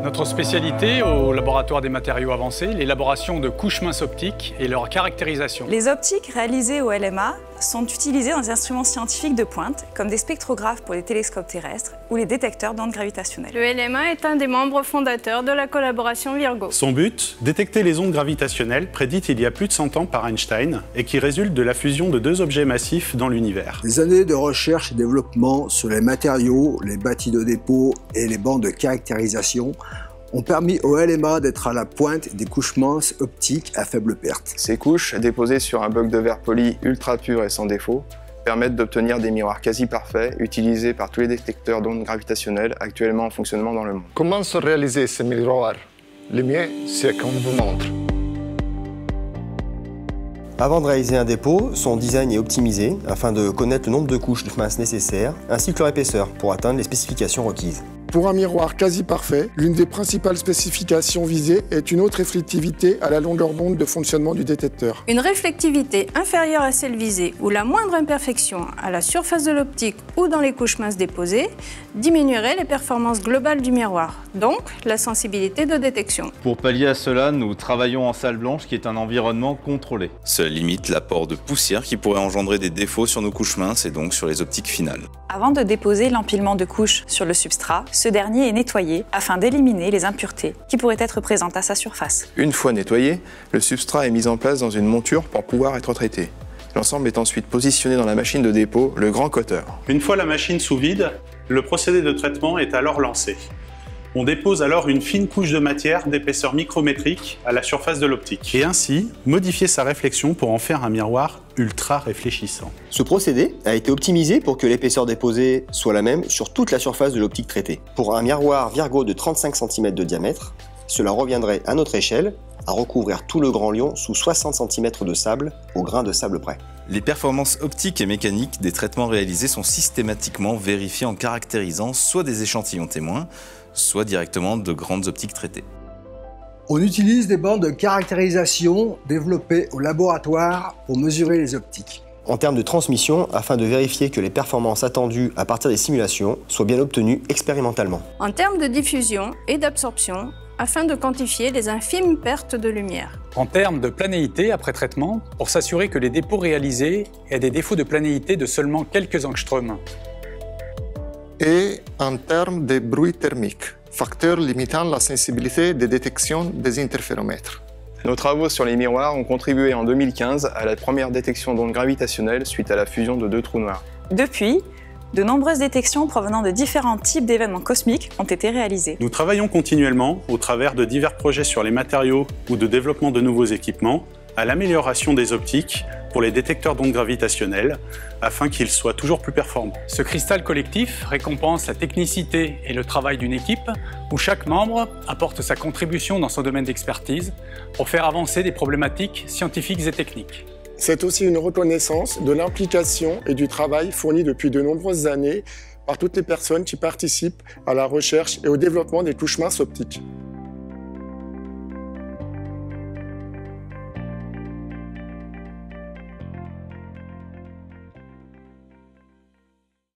Notre spécialité au laboratoire des matériaux avancés, l'élaboration de couches minces optiques et leur caractérisation. Les optiques réalisées au LMA sont utilisées dans des instruments scientifiques de pointe, comme des spectrographes pour les télescopes terrestres ou les détecteurs d'ondes gravitationnelles. Le LMA est un des membres fondateurs de la collaboration Virgo. Son but, détecter les ondes gravitationnelles prédites il y a plus de 100 ans par Einstein et qui résultent de la fusion de deux objets massifs dans l'univers. Des années de recherche et développement sur les matériaux, les bâtis de dépôt et les bandes de caractérisation ont permis au LMA d'être à la pointe des couches minces optiques à faible perte. Ces couches, déposées sur un bloc de verre poli ultra pur et sans défaut, permettent d'obtenir des miroirs quasi parfaits utilisés par tous les détecteurs d'ondes gravitationnelles actuellement en fonctionnement dans le monde. Comment sont réalisés ces miroirs? Le mieux, c'est qu'on vous montre. Avant de réaliser un dépôt, son design est optimisé afin de connaître le nombre de couches de masse nécessaires ainsi que leur épaisseur pour atteindre les spécifications requises. Pour un miroir quasi parfait, l'une des principales spécifications visées est une haute réflectivité à la longueur d'onde de fonctionnement du détecteur. Une réflectivité inférieure à celle visée ou la moindre imperfection à la surface de l'optique ou dans les couches minces déposées diminuerait les performances globales du miroir, donc la sensibilité de détection. Pour pallier à cela, nous travaillons en salle blanche qui est un environnement contrôlé. Cela limite l'apport de poussière qui pourrait engendrer des défauts sur nos couches minces et donc sur les optiques finales. Avant de déposer l'empilement de couches sur le substrat, ce dernier est nettoyé afin d'éliminer les impuretés qui pourraient être présentes à sa surface. Une fois nettoyé, le substrat est mis en place dans une monture pour pouvoir être traité. L'ensemble est ensuite positionné dans la machine de dépôt, le grand coteur. Une fois la machine sous vide, le procédé de traitement est alors lancé. On dépose alors une fine couche de matière d'épaisseur micrométrique à la surface de l'optique et ainsi modifier sa réflexion pour en faire un miroir ultra réfléchissant. Ce procédé a été optimisé pour que l'épaisseur déposée soit la même sur toute la surface de l'optique traitée. Pour un miroir Virgo de 35 cm de diamètre, cela reviendrait à notre échelle à recouvrir tout le Grand Lyon sous 60 cm de sable au grain de sable près. Les performances optiques et mécaniques des traitements réalisés sont systématiquement vérifiées en caractérisant soit des échantillons témoins, soit directement de grandes optiques traitées. On utilise des bandes de caractérisation développées au laboratoire pour mesurer les optiques. En termes de transmission, afin de vérifier que les performances attendues à partir des simulations soient bien obtenues expérimentalement. En termes de diffusion et d'absorption, afin de quantifier les infimes pertes de lumière. En termes de planéité après traitement, pour s'assurer que les dépôts réalisés aient des défauts de planéité de seulement quelques angstroms. Et en termes de bruit thermique, facteur limitant la sensibilité de détection des interféromètres. Nos travaux sur les miroirs ont contribué en 2015 à la première détection d'ondes gravitationnelles suite à la fusion de deux trous noirs. Depuis, de nombreuses détections provenant de différents types d'événements cosmiques ont été réalisées. Nous travaillons continuellement, au travers de divers projets sur les matériaux ou de développement de nouveaux équipements, à l'amélioration des optiques pour les détecteurs d'ondes gravitationnelles, afin qu'ils soient toujours plus performants. Ce cristal collectif récompense la technicité et le travail d'une équipe où chaque membre apporte sa contribution dans son domaine d'expertise pour faire avancer des problématiques scientifiques et techniques. C'est aussi une reconnaissance de l'implication et du travail fourni depuis de nombreuses années par toutes les personnes qui participent à la recherche et au développement des couches minces optiques.